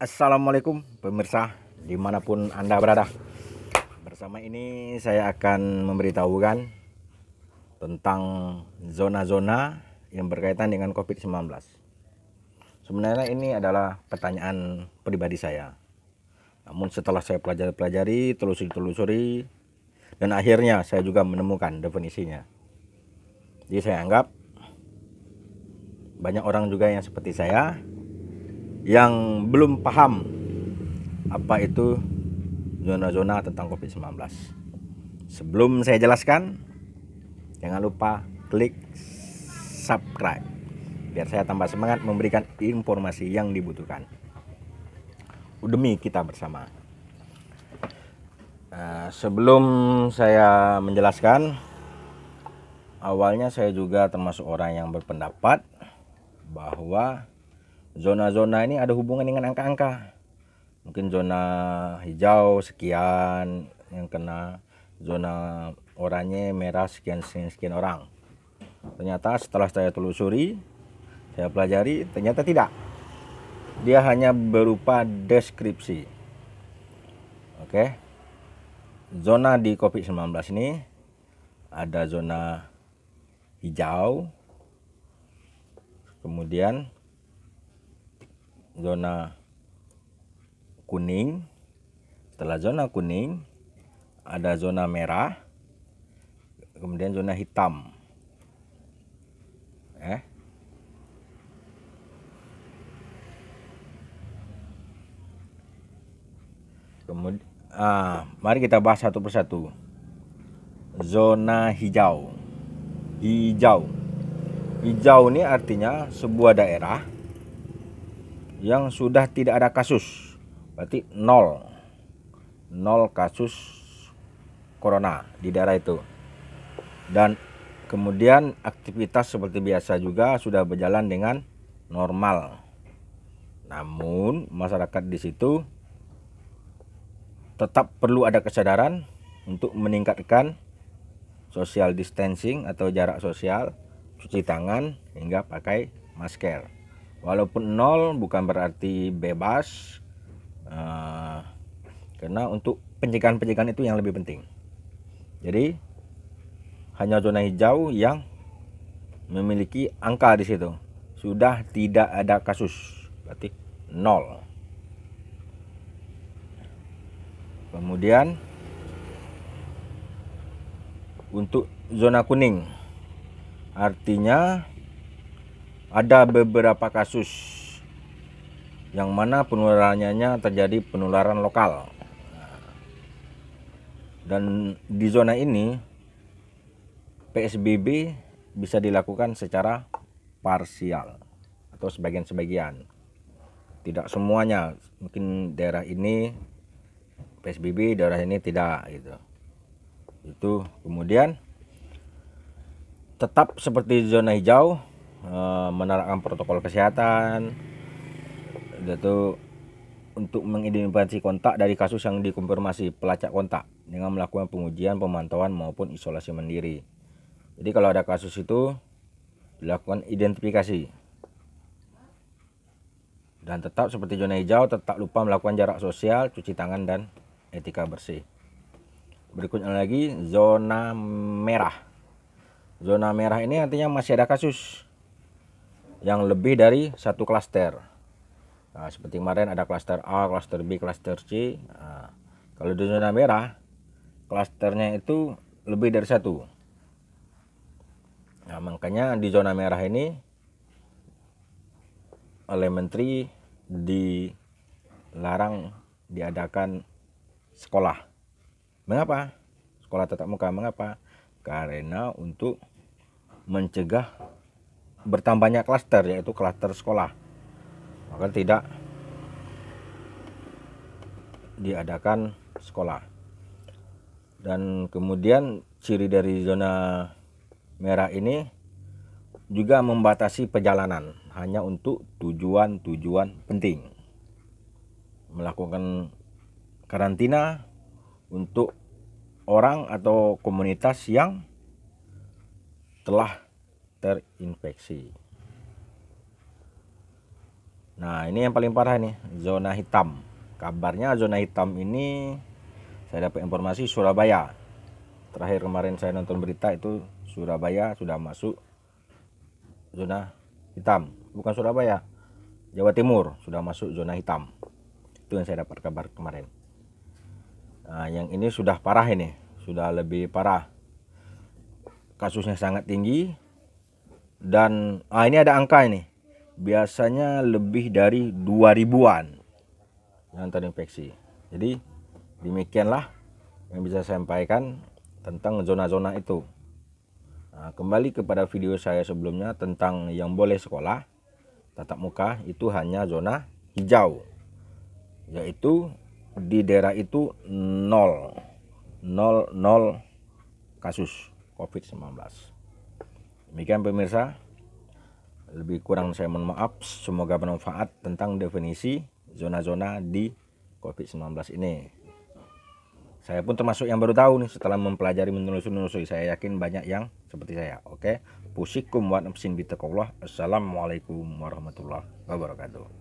Assalamualaikum pemirsa dimanapun Anda berada. Bersama ini saya akan memberitahukan tentang zona-zona yang berkaitan dengan COVID-19. Sebenarnya ini adalah pertanyaan pribadi saya. Namun setelah saya pelajari, telusuri, dan akhirnya saya juga menemukan definisinya. Jadi saya anggap banyak orang juga yang seperti saya yang belum paham apa itu zona-zona tentang COVID-19. Sebelum saya jelaskan, jangan lupa klik subscribe biar saya tambah semangat memberikan informasi yang dibutuhkan demi kita bersama. Sebelum saya menjelaskan, awalnya saya juga termasuk orang yang berpendapat bahwa zona-zona ini ada hubungan dengan angka-angka. Mungkin zona hijau sekian yang kena, zona oranye merah sekian orang. Ternyata setelah saya telusuri, saya pelajari, ternyata tidak. Dia hanya berupa deskripsi. Oke. Zona di COVID-19 ini ada zona hijau, kemudian zona kuning. Setelah zona kuning ada zona merah, kemudian zona hitam. Kemudian mari kita bahas satu persatu. Zona hijau. Hijau ini artinya sebuah daerah yang sudah tidak ada kasus, berarti nol kasus corona di daerah itu, dan kemudian aktivitas seperti biasa juga sudah berjalan dengan normal. Namun masyarakat di situ tetap perlu ada kesadaran untuk meningkatkan social distancing atau jarak sosial, cuci tangan hingga pakai masker. Walaupun nol bukan berarti bebas, karena untuk pencegahan itu yang lebih penting. Jadi hanya zona hijau yang memiliki angka di situ, sudah tidak ada kasus, berarti nol. Kemudian untuk zona kuning, artinya ada beberapa kasus yang mana penularannya terjadi penularan lokal. Dan di zona ini PSBB bisa dilakukan secara parsial atau sebagian-sebagian. Tidak semuanya, mungkin daerah ini PSBB, daerah ini tidak gitu. Itu kemudian tetap seperti zona hijau, menerapkan protokol kesehatan, yaitu untuk mengidentifikasi kontak dari kasus yang dikonfirmasi, pelacak kontak dengan melakukan pengujian, pemantauan maupun isolasi mandiri. Jadi kalau ada kasus itu dilakukan identifikasi. Dan tetap seperti zona hijau, tetap lupa melakukan jarak sosial, cuci tangan dan etika bersih. Berikutnya lagi zona merah. Zona merah ini artinya masih ada kasus yang lebih dari satu klaster. Nah, seperti kemarin ada klaster A, klaster B, klaster C. Kalau di zona merah, klasternya itu lebih dari satu. Nah, makanya di zona merah ini oleh menteri dilarang diadakan sekolah. Mengapa? Sekolah tatap muka. Mengapa? Karena untuk mencegah bertambahnya klaster, yaitu klaster sekolah, maka tidak diadakan sekolah. Dan kemudian ciri dari zona merah ini juga membatasi perjalanan hanya untuk tujuan-tujuan penting, melakukan karantina untuk orang atau komunitas yang telah terinfeksi. Nah, ini yang paling parah nih, zona hitam. Kabarnya zona hitam ini saya dapat informasi Surabaya. Terakhir kemarin saya nonton berita itu Surabaya sudah masuk zona hitam. Bukan Surabaya, Jawa Timur sudah masuk zona hitam. Itu yang saya dapat kabar kemarin. Nah, yang ini sudah parah ini, sudah lebih parah. Kasusnya sangat tinggi dan ini ada angka ini. Biasanya lebih dari 2000-an yang terinfeksi. Jadi demikianlah yang bisa saya sampaikan tentang zona-zona itu. Nah, kembali kepada video saya sebelumnya tentang yang boleh sekolah tatap muka, itu hanya zona hijau, yaitu di daerah itu 0 kasus COVID-19. Demikian pemirsa, lebih kurang saya mohon maaf. Semoga bermanfaat tentang definisi zona-zona di COVID-19 ini. Saya pun termasuk yang baru tahu nih setelah mempelajari, menelusuri. Saya yakin banyak yang seperti saya. Oke, pusikum wa nafsin bitaqullah. Assalamualaikum warahmatullahi wabarakatuh.